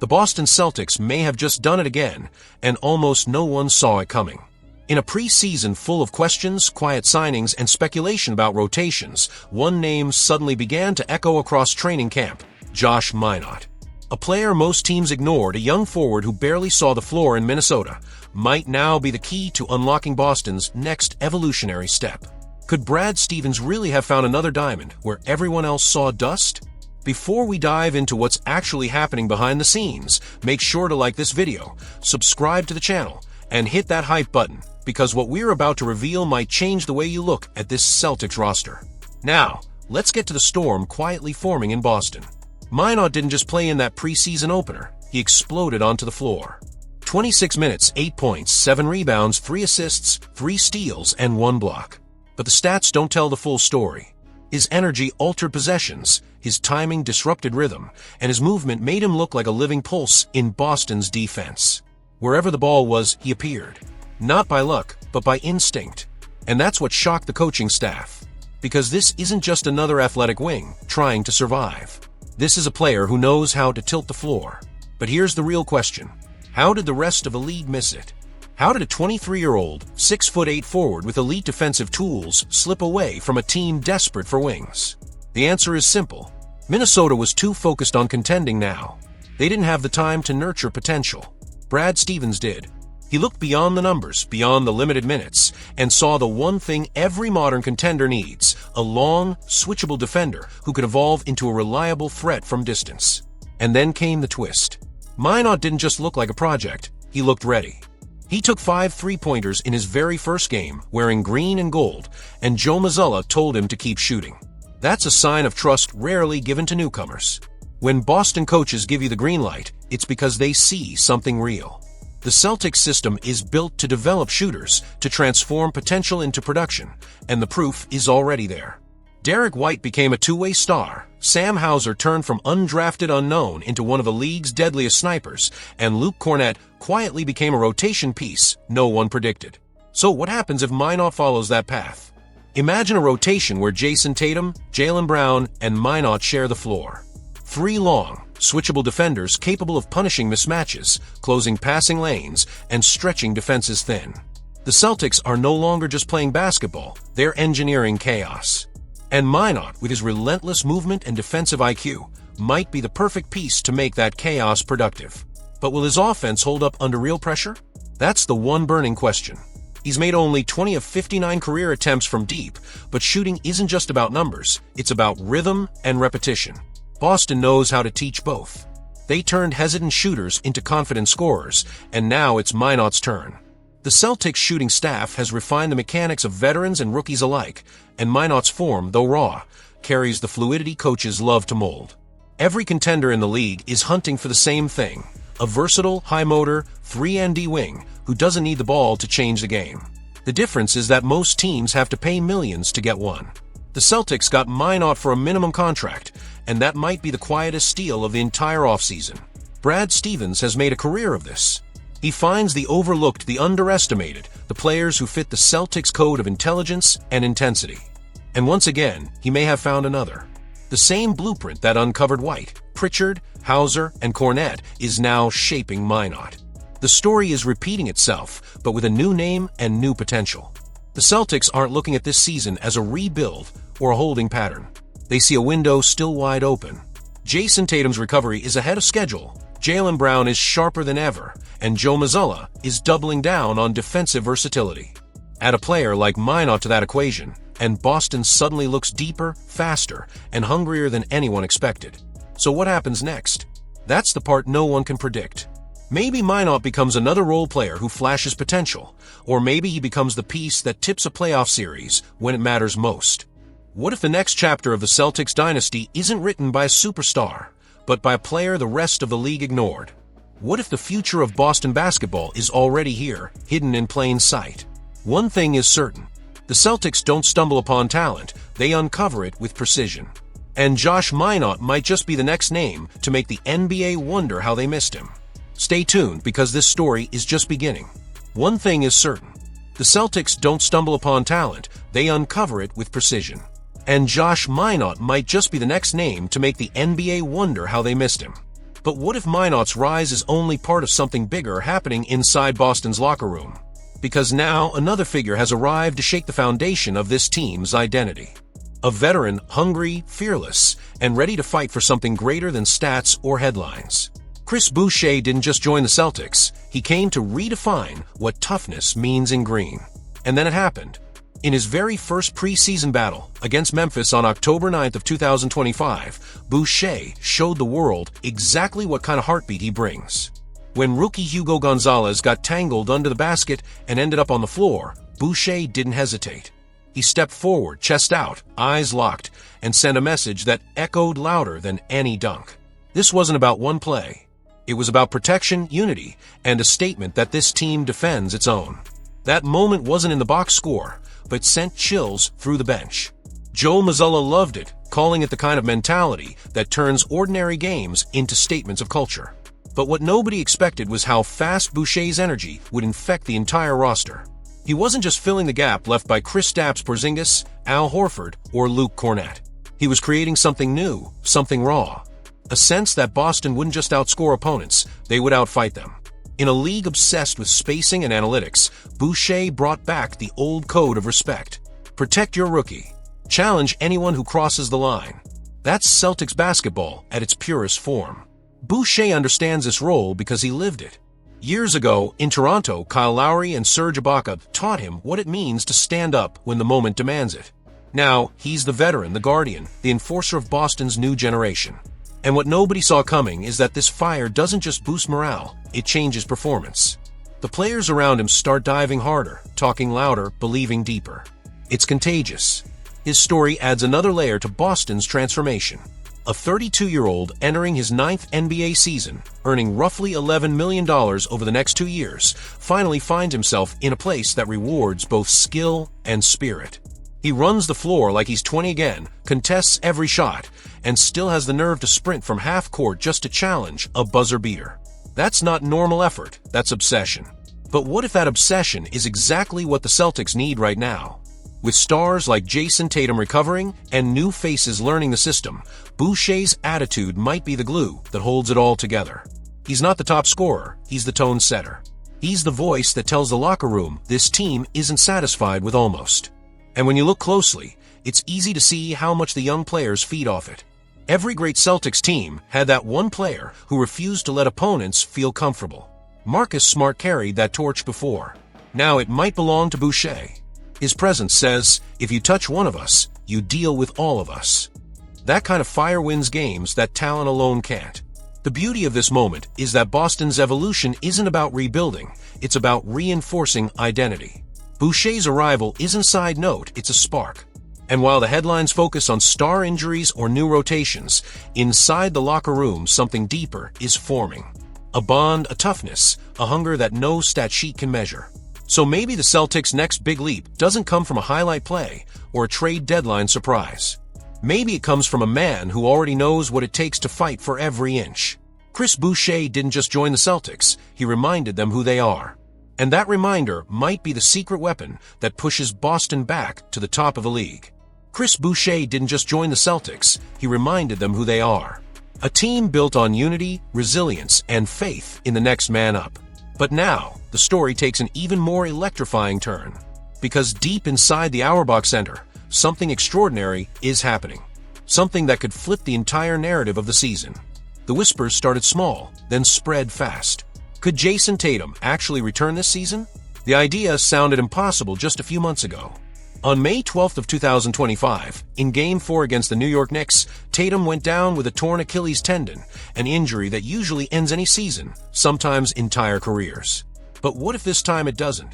The Boston Celtics may have just done it again, and almost no one saw it coming. In a preseason full of questions, quiet signings, and speculation about rotations, one name suddenly began to echo across training camp: Josh Minott. A player most teams ignored, a young forward who barely saw the floor in Minnesota, might now be the key to unlocking Boston's next evolutionary step. Could Brad Stevens really have found another diamond where everyone else saw dust? Before we dive into what's actually happening behind the scenes, make sure to like this video, subscribe to the channel, and hit that hype button, because what we're about to reveal might change the way you look at this Celtics roster. Now, let's get to the storm quietly forming in Boston. Minott didn't just play in that preseason opener, he exploded onto the floor. 26 minutes, 8 points, 7 rebounds, 3 assists, 3 steals, and 1 block. But the stats don't tell the full story. His energy altered possessions, his timing disrupted rhythm, and his movement made him look like a living pulse in Boston's defense. Wherever the ball was, he appeared. Not by luck, but by instinct. And that's what shocked the coaching staff. Because this isn't just another athletic wing trying to survive. This is a player who knows how to tilt the floor. But here's the real question. How did the rest of the league miss it? How did a 23-year-old, 6'8" forward with elite defensive tools slip away from a team desperate for wings? The answer is simple. Minnesota was too focused on contending now. They didn't have the time to nurture potential. Brad Stevens did. He looked beyond the numbers, beyond the limited minutes, and saw the one thing every modern contender needs: a long, switchable defender who could evolve into a reliable threat from distance. And then came the twist. Minott didn't just look like a project, he looked ready. He took 5 3-pointers in his very first game, wearing green and gold, and Joe Mazzulla told him to keep shooting. That's a sign of trust rarely given to newcomers. When Boston coaches give you the green light, it's because they see something real. The Celtics system is built to develop shooters, to transform potential into production, and the proof is already there. Derek White became a two-way star, Sam Hauser turned from undrafted unknown into one of the league's deadliest snipers, and Luke Kornet quietly became a rotation piece no one predicted. So what happens if Minott follows that path? Imagine a rotation where Jayson Tatum, Jaylen Brown, and Minott share the floor. 3 long, switchable defenders capable of punishing mismatches, closing passing lanes, and stretching defenses thin. The Celtics are no longer just playing basketball, they're engineering chaos. And Minott, with his relentless movement and defensive IQ, might be the perfect piece to make that chaos productive. But will his offense hold up under real pressure? That's the one burning question. He's made only 20 of 59 career attempts from deep, but shooting isn't just about numbers, it's about rhythm and repetition. Boston knows how to teach both. They turned hesitant shooters into confident scorers, and now it's Minott's turn. The Celtics shooting staff has refined the mechanics of veterans and rookies alike, and Minott's form, though raw, carries the fluidity coaches love to mold. Every contender in the league is hunting for the same thing: a versatile, high-motor, 3-and-D wing who doesn't need the ball to change the game. The difference is that most teams have to pay millions to get one. The Celtics got Minott for a minimum contract, and that might be the quietest steal of the entire offseason. Brad Stevens has made a career of this. He finds the overlooked, the underestimated, the players who fit the Celtics code of intelligence and intensity. And once again, he may have found another. The same blueprint that uncovered White, Pritchard, Hauser, and Kornet is now shaping Minott. The story is repeating itself, but with a new name and new potential. The Celtics aren't looking at this season as a rebuild or a holding pattern. They see a window still wide open. Jayson Tatum's recovery is ahead of schedule, Jaylen Brown is sharper than ever, and Joe Mazzulla is doubling down on defensive versatility. Add a player like Minott to that equation, and Boston suddenly looks deeper, faster, and hungrier than anyone expected. So what happens next? That's the part no one can predict. Maybe Minott becomes another role player who flashes potential, or maybe he becomes the piece that tips a playoff series when it matters most. What if the next chapter of the Celtics dynasty isn't written by a superstar, but by a player the rest of the league ignored? What if the future of Boston basketball is already here, hidden in plain sight? One thing is certain. The Celtics don't stumble upon talent, they uncover it with precision. And Josh Minott might just be the next name to make the NBA wonder how they missed him. Stay tuned, because this story is just beginning. One thing is certain. The Celtics don't stumble upon talent, they uncover it with precision. And Josh Minott might just be the next name to make the NBA wonder how they missed him. But what if Minott's rise is only part of something bigger happening inside Boston's locker room? Because now another figure has arrived to shake the foundation of this team's identity. A veteran, hungry, fearless, and ready to fight for something greater than stats or headlines. Chris Boucher didn't just join the Celtics, he came to redefine what toughness means in green. And then it happened. In his very first preseason battle against Memphis on October 9th of 2025, Boucher showed the world exactly what kind of heartbeat he brings. When rookie Hugo Gonzalez got tangled under the basket and ended up on the floor, Boucher didn't hesitate. He stepped forward, chest out, eyes locked, and sent a message that echoed louder than any dunk. This wasn't about one play. It was about protection, unity, and a statement that this team defends its own. That moment wasn't in the box score, but sent chills through the bench. Joe Mazzulla loved it, calling it the kind of mentality that turns ordinary games into statements of culture. But what nobody expected was how fast Boucher's energy would infect the entire roster. He wasn't just filling the gap left by Kristaps Porzingis, Al Horford, or Luke Kornet. He was creating something new, something raw. A sense that Boston wouldn't just outscore opponents, they would outfight them. In a league obsessed with spacing and analytics, Boucher brought back the old code of respect. Protect your rookie. Challenge anyone who crosses the line. That's Celtics basketball at its purest form. Boucher understands this role because he lived it. Years ago, in Toronto, Kyle Lowry and Serge Ibaka taught him what it means to stand up when the moment demands it. Now, he's the veteran, the guardian, the enforcer of Boston's new generation. And what nobody saw coming is that this fire doesn't just boost morale, it changes performance. The players around him start diving harder, talking louder, believing deeper. It's contagious. His story adds another layer to Boston's transformation. A 32-year-old entering his 9th NBA season, earning roughly $11 million over the next 2 years, finally finds himself in a place that rewards both skill and spirit. He runs the floor like he's 20 again, contests every shot, and still has the nerve to sprint from half court just to challenge a buzzer beater. That's not normal effort, that's obsession. But what if that obsession is exactly what the Celtics need right now? With stars like Jayson Tatum recovering and new faces learning the system, Boucher's attitude might be the glue that holds it all together. He's not the top scorer, he's the tone setter. He's the voice that tells the locker room this team isn't satisfied with almost. And when you look closely, it's easy to see how much the young players feed off it. Every great Celtics team had that one player who refused to let opponents feel comfortable. Marcus Smart carried that torch before. Now it might belong to Boucher. His presence says, if you touch one of us, you deal with all of us. That kind of fire wins games that talent alone can't. The beauty of this moment is that Boston's evolution isn't about rebuilding, it's about reinforcing identity. Boucher's arrival isn't a side note, it's a spark. And while the headlines focus on star injuries or new rotations, inside the locker room something deeper is forming. A bond, a toughness, a hunger that no stat sheet can measure. So maybe the Celtics' next big leap doesn't come from a highlight play or a trade deadline surprise. Maybe it comes from a man who already knows what it takes to fight for every inch. Chris Boucher didn't just join the Celtics, he reminded them who they are. And that reminder might be the secret weapon that pushes Boston back to the top of the league. Chris Boucher didn't just join the Celtics, he reminded them who they are. A team built on unity, resilience, and faith in the next man up. But now, the story takes an even more electrifying turn. Because deep inside the Auerbach Center, something extraordinary is happening. Something that could flip the entire narrative of the season. The whispers started small, then spread fast. Could Jayson Tatum actually return this season? The idea sounded impossible just a few months ago. On May 12th of 2025, in Game 4 against the New York Knicks, Tatum went down with a torn Achilles tendon, an injury that usually ends any season, sometimes entire careers. But what if this time it doesn't?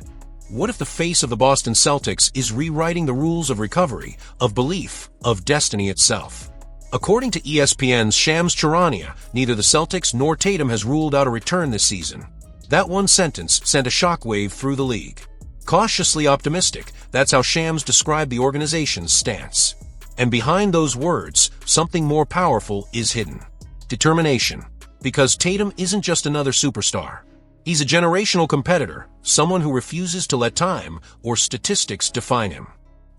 What if the face of the Boston Celtics is rewriting the rules of recovery, of belief, of destiny itself? According to ESPN's Shams Charania, neither the Celtics nor Tatum has ruled out a return this season. That one sentence sent a shockwave through the league. Cautiously optimistic, that's how Shams described the organization's stance. And behind those words, something more powerful is hidden. Determination. Because Tatum isn't just another superstar. He's a generational competitor, someone who refuses to let time or statistics define him.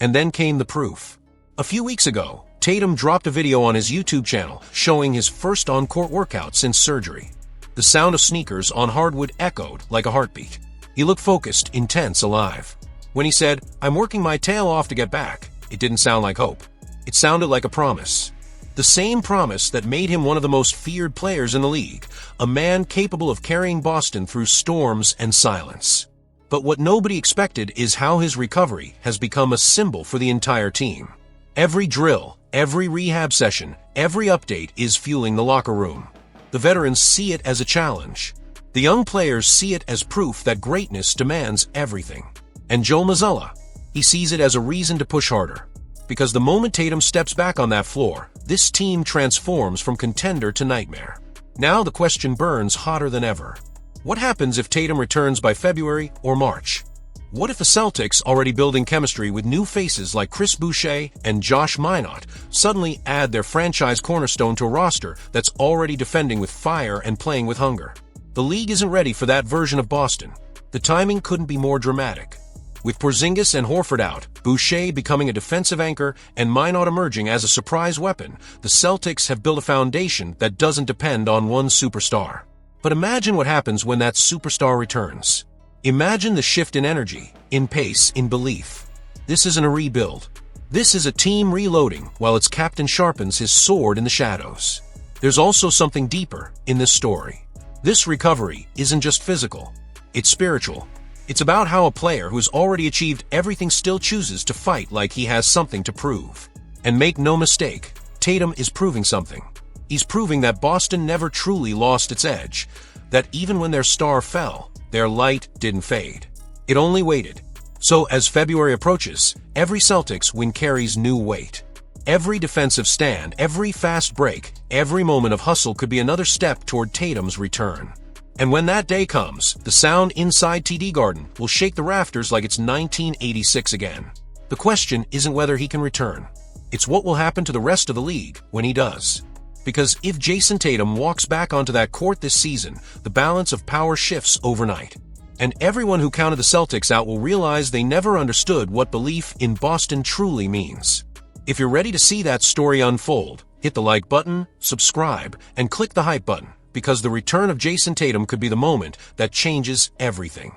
And then came the proof. A few weeks ago, Tatum dropped a video on his YouTube channel showing his first on-court workout since surgery. The sound of sneakers on hardwood echoed like a heartbeat. He looked focused, intense, alive. When he said, "I'm working my tail off to get back," it didn't sound like hope. It sounded like a promise. The same promise that made him one of the most feared players in the league, a man capable of carrying Boston through storms and silence. But what nobody expected is how his recovery has become a symbol for the entire team. Every drill, every rehab session, every update is fueling the locker room. The veterans see it as a challenge. The young players see it as proof that greatness demands everything. And Joe Mazzulla, he sees it as a reason to push harder. Because the moment Tatum steps back on that floor, this team transforms from contender to nightmare. Now the question burns hotter than ever. What happens if Tatum returns by February or March? What if the Celtics, already building chemistry with new faces like Boucher and Josh Minott, suddenly add their franchise cornerstone to a roster that's already defending with fire and playing with hunger? The league isn't ready for that version of Boston. The timing couldn't be more dramatic. With Porzingis and Horford out, Boucher becoming a defensive anchor, and Minott emerging as a surprise weapon, the Celtics have built a foundation that doesn't depend on one superstar. But imagine what happens when that superstar returns. Imagine the shift in energy, in pace, in belief. This isn't a rebuild. This is a team reloading while its captain sharpens his sword in the shadows. There's also something deeper in this story. This recovery isn't just physical, it's spiritual. It's about how a player who's already achieved everything still chooses to fight like he has something to prove. And make no mistake, Tatum is proving something. He's proving that Boston never truly lost its edge, that even when their star fell, their light didn't fade. It only waited. So as February approaches, every Celtics win carries new weight. Every defensive stand, every fast break, every moment of hustle could be another step toward Tatum's return. And when that day comes, the sound inside TD Garden will shake the rafters like it's 1986 again. The question isn't whether he can return. It's what will happen to the rest of the league when he does. Because if Jayson Tatum walks back onto that court this season, the balance of power shifts overnight. And everyone who counted the Celtics out will realize they never understood what belief in Boston truly means. If you're ready to see that story unfold, hit the like button, subscribe, and click the hype button. Because the return of Jayson Tatum could be the moment that changes everything.